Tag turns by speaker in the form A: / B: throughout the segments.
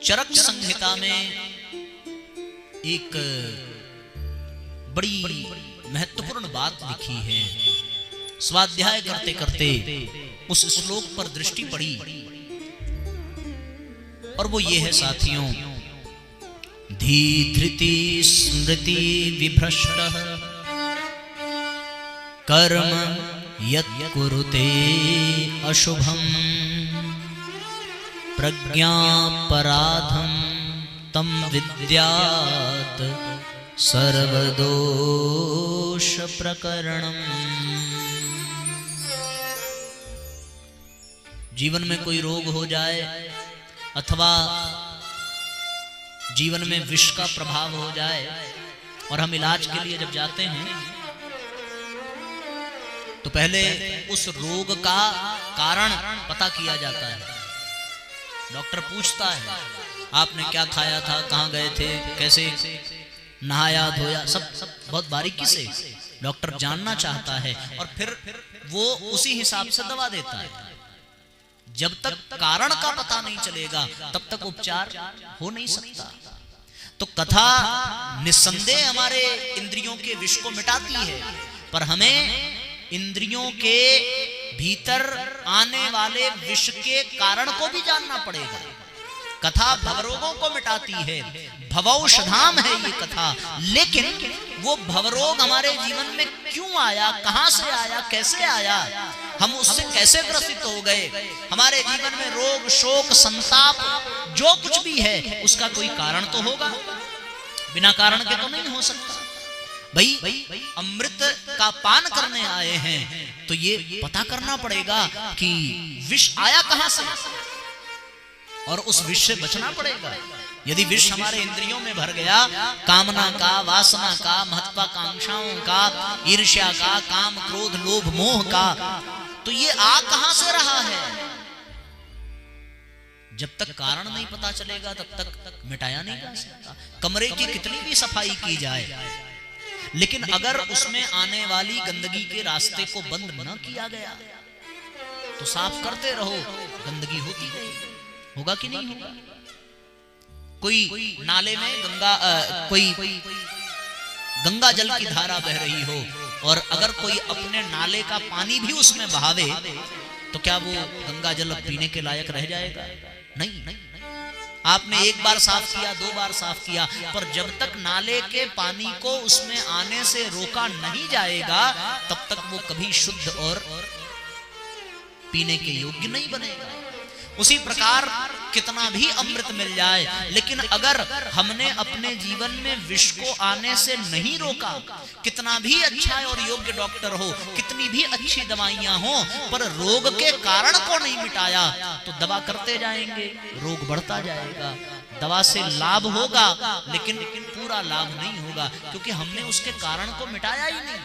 A: चरक संहिता में एक बड़ी महत्वपूर्ण बात लिखी है। स्वाध्याय करते करते उस श्लोक पर दृष्टि पड़ी और वो ये है साथियों, धी धृति स्मृति विभ्रष्टः कर्म यत् कुरुते अशुभम् प्रज्ञापराधं तं विद्यात् सर्वदोष प्रकरणम्। जीवन में कोई रोग हो जाए अथवा जीवन में विष का प्रभाव हो जाए और हम इलाज के लिए जब जाते हैं तो पहले उस रोग का कारण पता किया जाता है। डॉक्टर पूछता है आपने क्या खाया था, कहाँ गए थे, कैसे नहाया धोया, सब बहुत बारीकी से डॉक्टर जानना चाहता है और फिर वो उसी हिसाब से दवा देता है। जब तक कारण का पता नहीं चलेगा तब तक उपचार हो नहीं सकता। तो कथा निस्संदेह हमारे इंद्रियों के विष को मिटाती है, पर हमें इंद्रियों के भीतर आने वाले विष के कारण को भी जानना पड़ेगा। कथा भवरोगों को मिटाती है, भवौषधाम है ये कथा, लेकिन वो भवरोग हमारे जीवन में क्यों आया, कहां से आया, कैसे आया, हम उससे कैसे ग्रसित हो गए, हमारे जीवन में रोग शोक संताप जो कुछ भी है उसका कोई कारण तो होगा, बिना कारण के तो नहीं हो सकता। भाई अमृत का पान करने आए हैं तो ये पता करना पड़ेगा कि विष आया कहां से और उस विष से बचना पड़ेगा। यदि विष हमारे इंद्रियों में भर गया, कामना का, वासना का, महत्वाकांक्षाओं का, ईर्ष्या का, काम क्रोध लोभ मोह का, तो ये आ कहां से रहा है। जब तक कारण नहीं पता चलेगा तब तक मिटाया नहीं जा सकता। कमरे की कितनी भी सफाई की जाए, लेकिन अगर उसमें आने वाली गंदगी के रास्ते को बंद न किया गया तो साफ करते रहो, गंदगी होती रहेगी। होगा कि नहीं होगा। कोई नाले में कोई गंगा जल की धारा बह रही हो और अगर कोई अपने नाले का पानी भी उसमें बहावे तो क्या वो गंगा जल पीने के लायक रह जाएगा? नहीं। आपने एक बार साफ किया, 2 बार साफ किया, पर जब तक नाले के पानी को उसमें आने से रोका नहीं जाएगा तब तक वो कभी शुद्ध और पीने के योग्य नहीं बनेगा। उसी प्रकार कितना भी अमृत मिल जाए, लेकिन अगर हमने अपने जीवन में विष को आने से नहीं रोका, कितना भी अच्छा और योग्य डॉक्टर हो, कितनी भी अच्छी दवाइयां हो, पर रोग के कारण को नहीं मिटाया तो दवा करते जाएंगे, रोग बढ़ता जाएगा। दवा से लाभ होगा लेकिन पूरा लाभ नहीं होगा, क्योंकि हमने उसके कारण को मिटाया ही नहीं।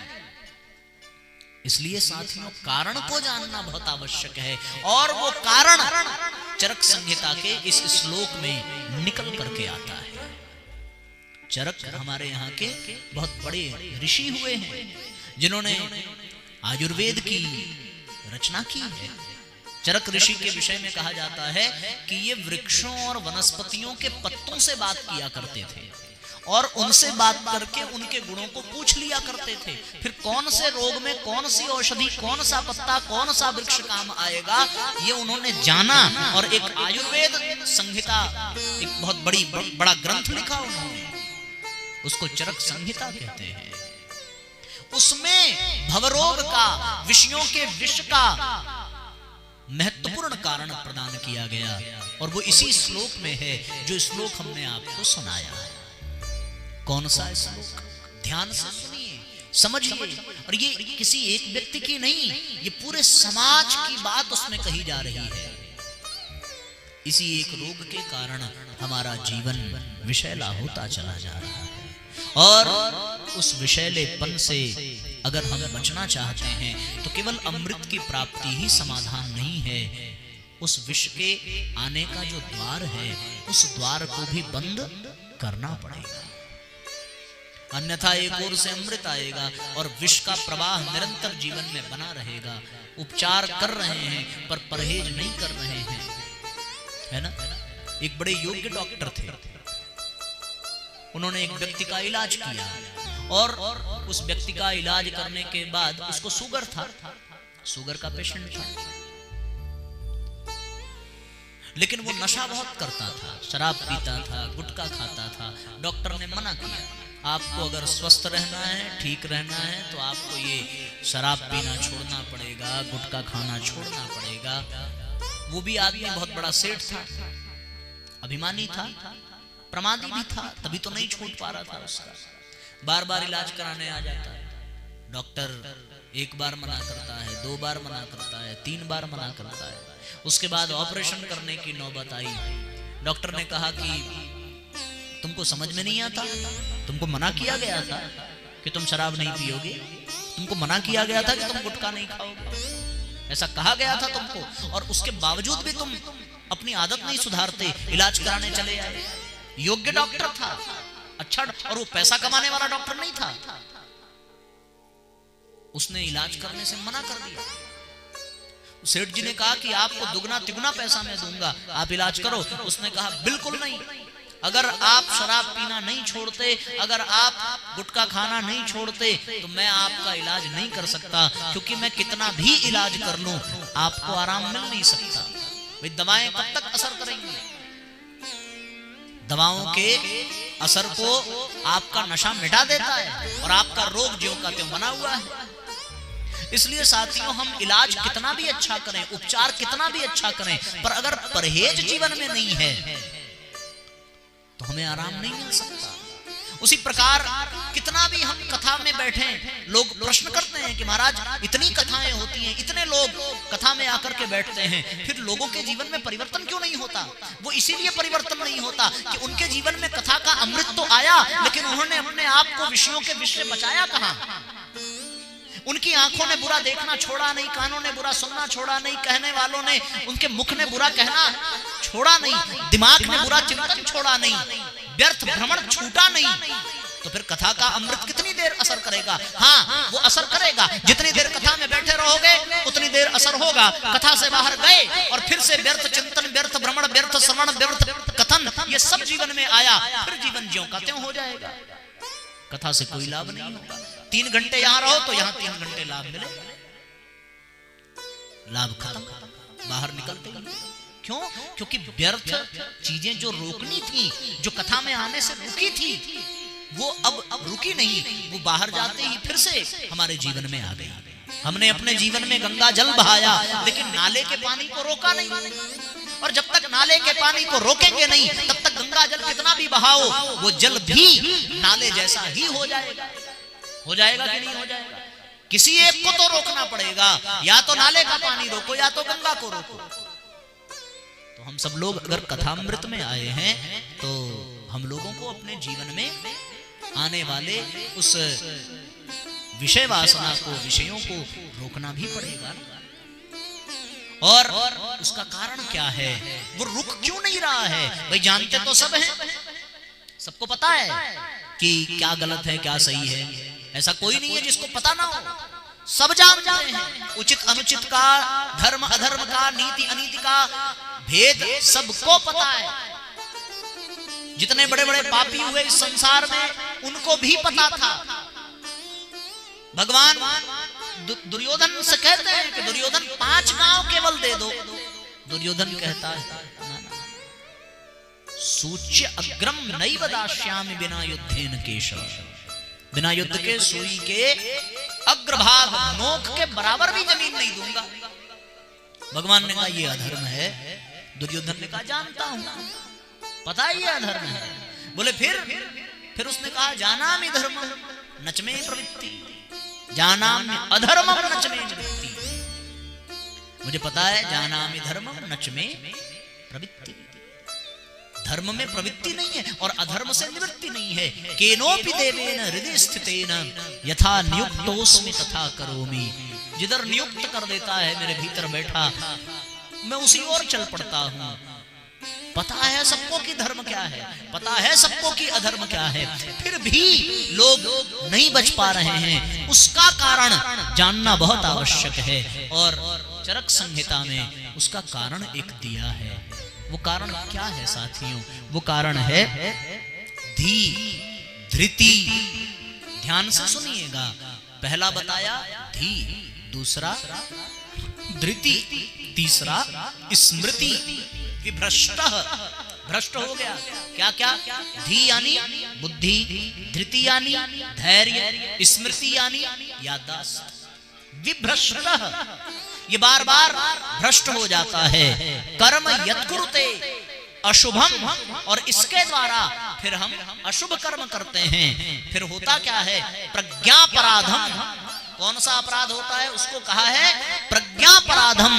A: इसलिए साथियों, कारण को जानना बहुत आवश्यक है और वो कारण चरक संहिता के इस श्लोक में निकल करके आता है। चरक हमारे यहाँ के बहुत बड़े ऋषि हुए हैं जिन्होंने आयुर्वेद की रचना की है। चरक ऋषि के विषय में कहा जाता है कि ये वृक्षों और वनस्पतियों के पत्तों से बात किया करते थे और उनसे बात करके उनके गुणों को पूछ लिया करते थे। फिर कौन से रोग में कौन सी औषधि, कौन सा पत्ता, कौन सा वृक्ष काम आएगा, ये उन्होंने जाना और एक आयुर्वेद संहिता, एक बहुत बड़ा ग्रंथ लिखा उन्होंने, उसको चरक संहिता कहते हैं। उसमें भवरोग का, विषयों के विष का महत्वपूर्ण कारण प्रदान किया गया और वो इसी श्लोक में है जो श्लोक हमने आपको सुनाया है। कौन सा श्लोक? ध्यान से सुनिए, समझिए। और ये किसी एक व्यक्ति की नहीं, ये पूरे समाज की बात उसमें कही जा रही है। इसी एक रोग के कारण हमारा जीवन विषैला होता चला जा रहा है और उस विषैलेपन से अगर हम बचना चाहते हैं तो केवल अमृत की प्राप्ति ही समाधान नहीं है। उस विष के आने का जो द्वार है, उस द्वार को भी बंद करना पड़ेगा, अन्यथा एक ओर से अमृत आएगा और विष का प्रवाह निरंतर जीवन में बना रहेगा। उपचार कर रहे हैं पर परहेज नहीं कर रहे हैं, है ना? एक बड़े योग्य डॉक्टर थे। उन्होंने एक व्यक्ति का इलाज किया और उस व्यक्ति का इलाज करने के बाद उसको शुगर था, शुगर का पेशेंट था, लेकिन वो नशा बहुत करता था, शराब पीता था, गुटखा खाता था। डॉक्टर ने मना किया, आपको अगर स्वस्थ रहना है, ठीक रहना है, तो आपको ये शराब पीना छोड़ना पड़ेगा, गुटखा खाना छोड़ना पड़ेगा। वो भी आदमी बहुत बड़ा सेठ था, अभिमानी था, प्रमादी भी था, तभी तो नहीं छूट पा रहा था उसका। बार बार इलाज कराने आ जाता है, डॉक्टर एक बार मना करता है, 2 बार मना करता है, 3 बार मना करता है। उसके बाद ऑपरेशन करने की नौबत आई। डॉक्टर ने कहा कि तुमको समझ में नहीं आता, तुमको मना किया गया था कि तुम शराब नहीं पियोगे, तुमको मना किया गया था कि तुम गुटखा नहीं खाओगे, ऐसा कहा गया था तुमको, और उसके बावजूद भी तुम अपनी आदत नहीं सुधारते, इलाज कराने चले आए। योग्य डॉक्टर था, अच्छा, और वो पैसा कमाने वाला डॉक्टर नहीं था। उसने इलाज करने से मना कर दिया। सेठ जी ने कहा कि आपको दुगना तिगुना पैसा मैं दूंगा, आप इलाज करो। उसने कहा बिल्कुल नहीं, अगर आप शराब पीना नहीं छोड़ते, अगर आप गुटखा खाना नहीं छोड़ते, तो मैं आपका इलाज नहीं कर सकता, क्योंकि मैं कितना भी इलाज कर लूं आपको आराम मिल नहीं सकता। भाई दवाएं कब तक असर करेंगी? दवाओं के असर को आपका नशा मिटा देता है और आपका रोग ज्यों का त्यों बना हुआ है। इसलिए साथियों, हम इलाज कितना भी अच्छा करें, उपचार कितना भी अच्छा करें, पर अगर परहेज जीवन में नहीं है तो हमें आराम नहीं मिल सकता। उसी प्रकार कितना भी हम कथा में बैठे, लोग प्रश्न करते हैं कि महाराज इतनी कथाएं होती हैं, इतने लोग कथा में आकर के बैठते हैं, फिर लोगों के जीवन में परिवर्तन क्यों नहीं होता? वो इसीलिए परिवर्तन नहीं होता कि उनके जीवन में कथा का अमृत तो आया, लेकिन उन्होंने अपने आप को विषयों के विषय बचाया कहां? उनकी आंखों ने बुरा देखना छोड़ा नहीं, कानों ने बुरा सुनना छोड़ा नहीं, कहने वालों ने, उनके मुख ने बुरा कहना छोड़ा नहीं, दिमाग ने बुरा चिंतन छोड़ा नहीं, व्यर्थ भ्रमण छूटा नहीं, तो फिर कथा का अमृत कितनी देर असर करेगा? हाँ, वो असर करेगा, जितनी देर कथा में बैठे रहोगे उतनी देर असर होगा। कथा से बाहर गए और फिर से व्यर्थ चिंतन, व्यर्थ भ्रमण, व्यर्थ श्रवण, व्यर्थ कथन, ये सब जीवन में आया, फिर जीवन ज्यों का त्यों हो जाएगा। कथा से कोई लाभ नहीं होगा। 3 घंटे यहां रहो तो यहां 3 घंटे लाभ मिले, लाभ खत्म, बाहर निकलते ही। क्यों? क्योंकि व्यर्थ चीजें जो रोकनी थी, जो कथा में आने से रुकी थी, वो अब रुकी नहीं, वो बाहर जाते ही फिर से हमारे जीवन में आ गई। हमने अपने जीवन में गंगा जल बहाया, लेकिन नाले के पानी को रोका नहीं, और जब तक नाले के पानी को रोकेंगे नहीं, तब तक गंगा जल कितना भी बहाओ, वो जल भी नाले जैसा ही हो जाएगा। हो जाएगा कि नहीं हो जाएगा? किसी एक को तो रोकना पड़ेगा, या तो नाले का पानी रोको या तो गंगा को रोको। तो हम सब लोग अगर कथामृत में आए हैं, तो हम लोगों को अपने जीवन में आने वाले उस विषय वासना को, विषयों को रोकना भी पड़ेगा। और उसका कारण क्या है? वो रुक क्यों नहीं रहा है? भाई जानते तो सब हैं, सबको पता है कि क्या गलत है क्या सही है, ऐसा कोई नहीं है जिसको पता ना हो, सब जानते हैं। उचित अनुचित का, धर्म अधर्म का, नीति अनीति का भेद सबको पता है। जितने बड़े बड़े पापी हुए इस संसार में, उनको भी पता था। भगवान दुर्योधन से कहते हैं कि दुर्योधन 5 गांव केवल दे दो। दुर्योधन कहता है सूच्य अग्रम नैव दास्यामि बिना युद्धेन केशव, बिना युद्ध के सुई के अग्रभाग, नोक के बराबर भी जमीन नहीं दूंगा। भगवान ने कहा ये अधर्म है। दुर्योधन ने कहा जानता हूं, पता है ये अधर्म है। बोले फिर उसने कहा जानामि धर्मं नचमे प्रवृत्ति, जानामि अधर्मं नचमे निवृत्ति। मुझे पता है जानामि धर्मं नचमे प्रवृत्ति। धर्म में प्रवृत्ति नहीं है और अधर्म से निवृत्ति नहीं है। केनोपि देवेन हृदय स्थितेन यथा नियुक्तोस्मि तथा करोमि। जिधर नियुक्त कर देता है मेरे भीतर बैठा, मैं उसी ओर चल पड़ता हूं। पता है सबको कि धर्म क्या है, पता है सबको कि अधर्म क्या है, फिर भी लोग नहीं बच पा रहे हैं। उसका कारण जानना बहुत आवश्यक है और चरक संहिता में उसका कारण एक दिया है। वो कारण क्या है साथियों? वो कारण है धी, धृति। ध्यान से सुनिएगा, पहला बताया धी, दूसरा धृति, तीसरा स्मृति। विभ्रष्ट, भ्रष्ट हो गया। क्या क्या? धी यानी बुद्धि, धृति यानी धैर्य, स्मृति यानी याददाश्त। विभ्रष्ट, ये बार बार भ्रष्ट हो जाता है। कर्म यत्कुरुते अशुभम, और इसके द्वारा फिर हम अशुभ कर्म करते हैं। फिर होता क्या है? प्रज्ञापराधम। कौन सा अपराध होता है? उसको कहा है प्रज्ञापराधम।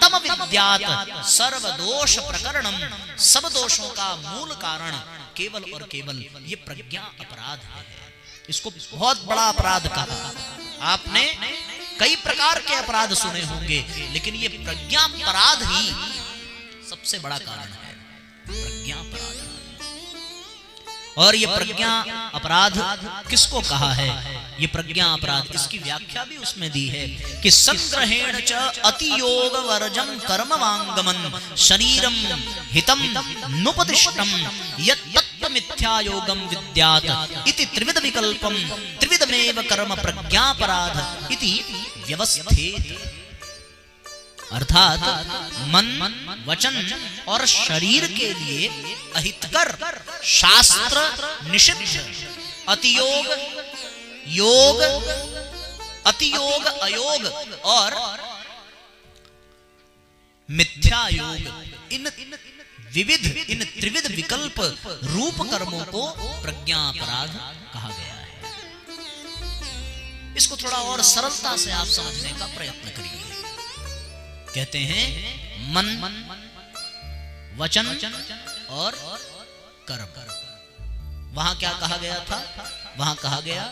A: तम विद्यात सर्वदोष प्रकरणम, सब दोषों का मूल कारण केवल और केवल ये प्रज्ञा अपराध है। इसको बहुत बड़ा अपराध कहा। आपने कई प्रकार के अपराध सुने होंगे, लेकिन ये प्रज्ञा अपराध ही सबसे बड़ा कारण है। प्रज्ञा अपराध। और ये प्रज्ञा अपराध किसको कहा है? ये प्रज्ञा अपराध, इसकी व्याख्या भी उसमें दी है कि संग्रहेण च अतियोग वर्जम कर्म वांगमन शरीरम हितम नुपदिष्टम यत् तत्व मिथ्या योगम विद्यात इति त्रिविध विकल्पम त्रिविधमेव कर्म प्रज्ञापराध इति व्यवस्थित। अर्थात मन, वचन और शरीर के लिए अहितकर, शास्त्र निषिद्ध अतियोग, योग, अतियोग, अयोग और मिथ्या योग, इन विविध, इन त्रिविध विकल्प रूप कर्मों को प्रज्ञा अपराध कहा गया है। इसको थोड़ा और सरलता से आप समझने का प्रयत्न करिए। कहते हैं मन, वचन और कर्म। वहां क्या कहा गया था? वहां कहा गया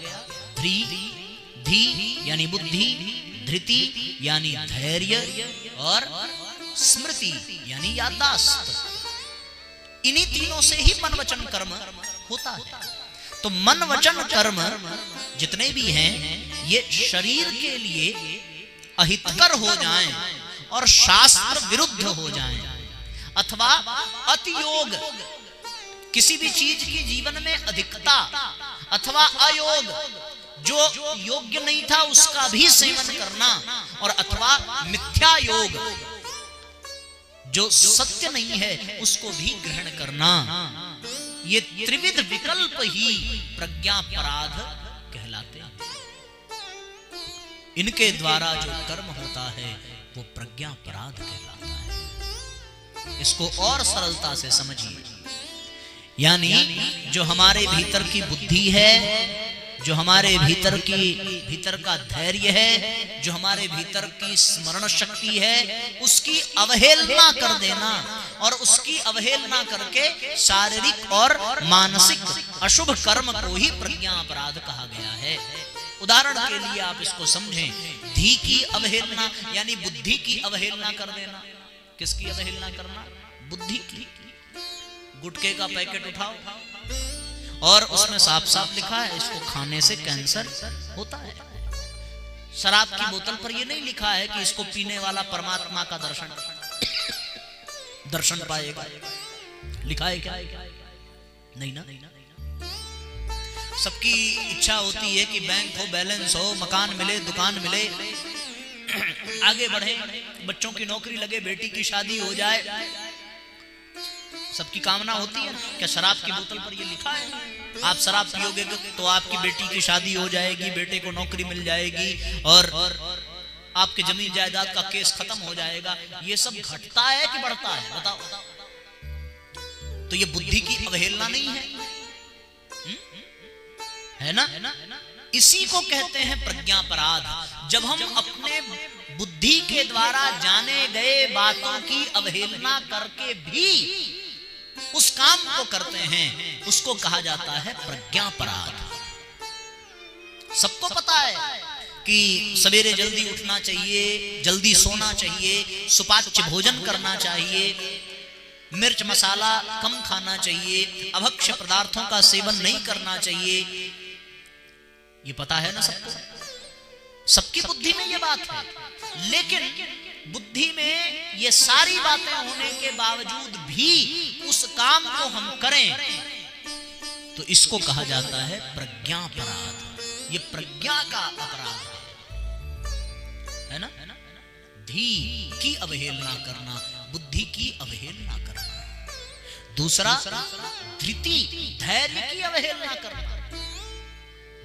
A: धी यानी बुद्धि, धृति यानी धैर्य और स्मृति यानी याददाश्त। इन्हीं तीनों से ही मन, वचन, कर्म होता है। तो मन, वचन, कर्म जितने भी हैं ये शरीर के लिए अहितकर हो जाएं और शास्त्र विरुद्ध हो जाएं, अथवा अतियोग, किसी भी चीज की जीवन में अधिकता, अथवा अयोग, जो योग्य नहीं था उसका भी सेवन करना, और अथवा मिथ्या योग, जो सत्य नहीं है उसको भी ग्रहण करना। ये त्रिविध विकल्प ही प्रज्ञापराध कहलाते हैं। इनके द्वारा जो कर्म होता है वो प्रज्ञापराध कहलाता है। इसको और सरलता से समझिए। यानी जो हमारे भीतर की बुद्धि है, जो हमारे भीतर का धैर्य है, जो हमारे भीतर की स्मरण शक्ति है, उसकी अवहेलना कर देना और उसकी अवहेलना करके शारीरिक और मानसिक अशुभ कर्म को ही प्रज्ञा अपराध कहा गया है। उदाहरण के लिए आप इसको समझें, धी की अवहेलना यानी बुद्धि की अवहेलना कर देना। किसकी अवहेलना करना? बुद्धि की। गुटखे का पैकेट उठाओ और उसमें साफ साफ लिखा है इसको खाने से कैंसर होता है। शराब की बोतल पर यह नहीं लिखा है कि इसको पीने वाला परमात्मा का दर्शन पाएगा। लिखा है क्या? नहीं ना। सबकी इच्छा होती है कि बैंक हो, बैलेंस हो, मकान मिले, दुकान मिले, आगे बढ़े, बच्चों की नौकरी लगे, बेटी की शादी हो जाए। सबकी कामना होती है। क्या शराब की बोतल पर ये लिखा है आप शराब पियोगे तो आपकी बेटी की शादी हो जाएगी, बेटे को नौकरी मिल जाएगी और आपके जमीन जायदाद का केस खत्म हो जाएगा? ये सब घटता है कि बढ़ता है? बताओ। तो ये बुद्धि की अवहेलना नहीं है ना? इसी को कहते हैं प्रज्ञापराध। जब हम अपने बुद्धि के द्वारा जाने गए बातों की अवहेलना करके भी उस काम को करते हैं, उसको कहा जाता है प्रज्ञापराध। सबको पता है कि सवेरे जल्दी उठना चाहिए, जल्दी सोना चाहिए, सुपाच्य भोजन करना चाहिए, मिर्च मसाला कम खाना चाहिए, अभक्ष्य पदार्थों का सेवन नहीं करना चाहिए। ये पता है ना सबको? सबकी बुद्धि में ये बात है। लेकिन बुद्धि में ये सारी बातें होने के बावजूद भी भी उस काम को हम करें तो इसको कहा जाता है प्रज्ञापराध। ये प्रज्ञा का अपराध है ना। धी की अवहेलना करना, बुद्धि की अवहेलना करना। दूसरा धृति, धैर्य की अवहेलना करना।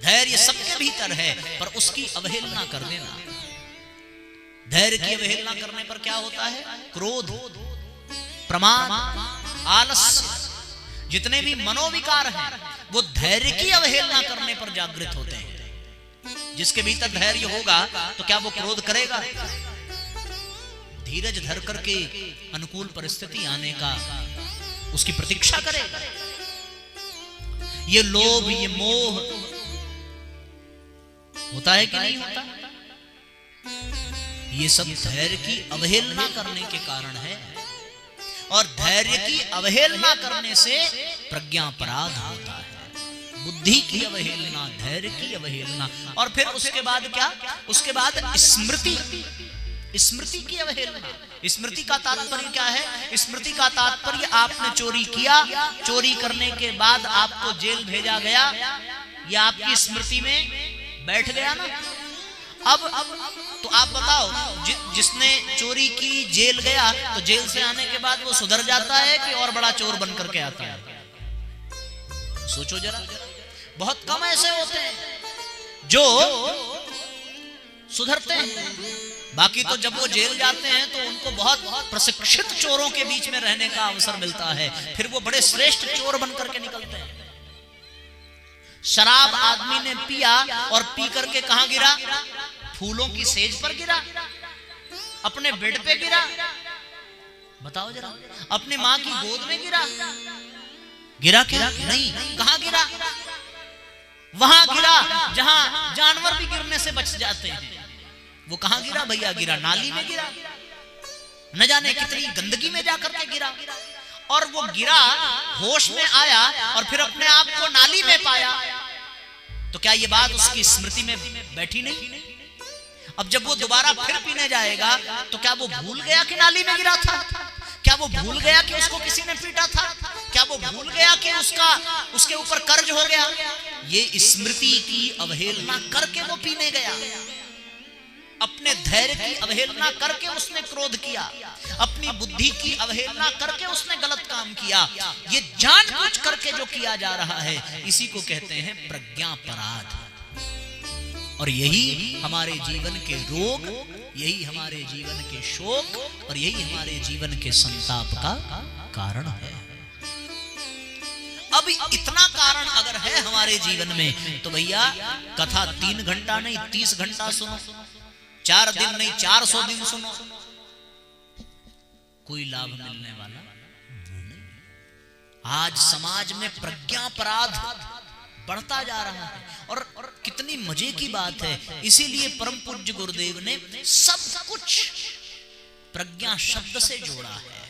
A: धैर्य सबके भीतर है पर उसकी अवहेलना कर देना। धैर्य की अवहेलना करने पर क्या होता है? क्रोध, प्रमाद, आलस्य, जितने भी मनोविकार हैं वो धैर्य की अवहेलना करने पर जागृत होते हैं। जिसके भीतर धैर्य होगा तो क्या वो क्रोध करेगा? धीरज धर करके अनुकूल परिस्थिति आने का उसकी प्रतीक्षा करेगा। ये लोभ, ये मोह होता है कि नहीं होता? ये सब धैर्य की अवहेलना करने के कारण है। और धैर्य की अवहेलना करने से प्रज्ञापराध होता है। बुद्धि की अवहेलना, धैर्य की अवहेलना, और फिर उसके बाद क्या? उसके बाद स्मृति, स्मृति की अवहेलना। स्मृति का तात्पर्य क्या है? स्मृति का तात्पर्य आपने चोरी किया, चोरी करने के बाद आपको जेल भेजा गया, ये आपकी स्मृति में बैठ गया ना। अब तो आप बताओ, जिसने चोरी की जेल गया तो जेल से आने के बाद वो सुधर जाता है कि और बड़ा चोर बन करके आता है? सोचो जरा। बहुत कम ऐसे होते हैं जो सुधरते हैं। बाकी तो जब वो जेल जाते हैं तो उनको बहुत प्रशिक्षित चोरों के बीच में रहने का अवसर मिलता है, फिर वो बड़े श्रेष्ठ चोर बन करके निकलते हैं। शराब आदमी ने पिया और पी करके कहां गिरा? फूलों की सेज पर गिरा, अपने बेड पे गिरा। बताओ जरा। अपनी मां की गोद में गिरा? गिरा क्या? नहीं। कहां गिरा? वहां गिरा जहां जानवर भी गिरने से बच जाते हैं। वो कहां गिरा भैया? गिरा नाली में गिरा, न जाने कितनी गंदगी में जाकर के गिरा। और वो गिरा, होश में आया और फिर अपने आप को नाली में पाया। तो क्या ये बात उसकी स्मृति में बैठी नहीं? अब जब वो दोबारा फिर पीने जाएगा तो क्या वो भूल गया कि नाली में गिरा था? क्या वो भूल गया कि उसको किसी ने पीटा था? क्या वो भूल गया कि उसके ऊपर कर्ज हो गया? ये स्मृति की अवहेलना करके वो पीने गया। अपने धैर्य की अवहेलना करके उसने क्रोध किया, अपनी बुद्धि की अवहेलना करके उसने गलत काम किया। ये जानबूझ करके जो किया जा रहा है इसी को कहते हैं प्रज्ञापराध। और यही हमारे जीवन के रोग, यही हमारे जीवन के शोक और यही हमारे जीवन के संताप का कारण है। अब इतना कारण अगर है हमारे जीवन में तो भैया कथा 3 घंटा नहीं 30 घंटा सुनो, 4 दिन नहीं 400 दिन सुनो, कोई लाभ मिलने वाला नहीं। आज समाज में प्रज्ञापराध बढ़ता जा रहा है और कितनी मजे की बात है। इसीलिए परम पूज्य गुरुदेव ने सब कुछ प्रज्ञा शब्द से जोड़ा है।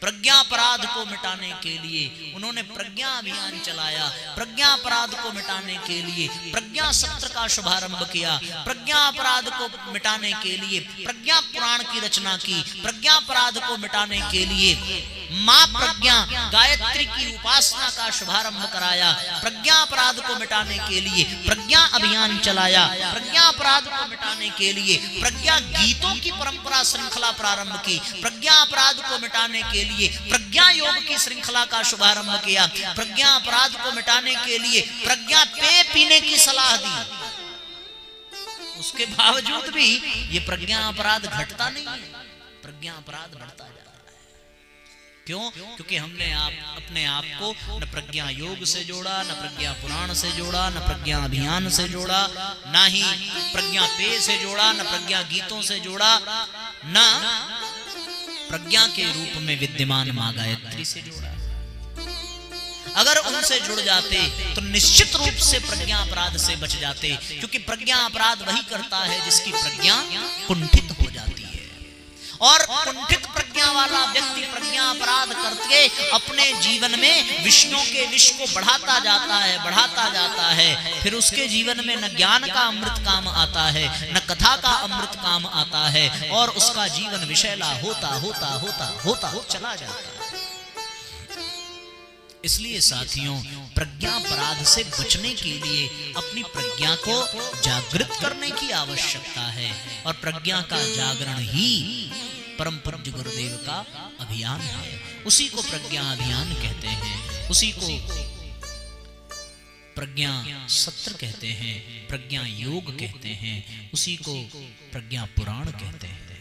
A: प्रज्ञापराध को मिटाने के लिए उन्होंने प्रज्ञा अभियान चलाया। प्रज्ञापराध को मिटाने के लिए प्रज्ञा सत्र का शुभारंभ किया। प्रज्ञापराध को मिटाने के लिए प्रज्ञा पुराण की रचना की। प्रज्ञापराध को मिटाने के लिए मां प्रज्ञा गायत्री की उपासना का शुभारंभ कराया। प्रज्ञापराध को मिटाने के लिए प्रज्ञा अभियान चलाया। प्रज्ञापराध को मिटाने के लिए प्रज्ञा गीतों की परंपरा श्रृंखला प्रारंभ की। प्रज्ञापराध को मिटाने के लिए प्रज्ञा योग की श्रृंखला का शुभारंभ किया। प्रज्ञा अपराध को मिटाने के लिए प्रज्ञा पेय पीने की सलाह दी। उसके बावजूद भी ये प्रज्ञा अपराध घटता नहीं है, प्रज्ञा अपराध बढ़ता जा रहा है। क्यों? क्योंकि हमने अपने आप को न प्रज्ञा योग से जोड़ा, न प्रज्ञा पुराण से जोड़ा, न प्रज्ञा अभियान से जोड़ा, ना ही प्रज्ञा पेय से जोड़ा, न प्रज्ञा गीतों से जोड़ा, न प्रज्ञा के रूप में विद्यमान मां गायत्री से जोड़ा। अगर उनसे जुड़ जाते तो निश्चित रूप से प्रज्ञा अपराध से बच जाते, क्योंकि प्रज्ञा अपराध वही करता है जिसकी प्रज्ञा कुंठित हो जाती है। और कुंठित प्रज्ञा वाला व्यक्ति प्रज्ञा अपराध करके अपने जीवन में विषयों के विष को बढ़ाता जाता है, बढ़ाता जाता है। फिर उसके जीवन में न ज्ञान का अमृत काम आता है, न कथा का अमृत काम आता है, और उसका जीवन विषैला होता होता होता होता चला जाता है। इसलिए साथियों, प्रज्ञापराध से बचने के लिए अपनी प्रज्ञा को जागृत करने की आवश्यकता है, और प्रज्ञा का जागरण ही परम पूज्य गुरुदेव का अभियान है। उसी को प्रज्ञा अभियान कहते हैं, उसी को प्रज्ञा सत्र कहते हैं, प्रज्ञा योग कहते हैं, उसी को प्रज्ञा पुराण कहते हैं।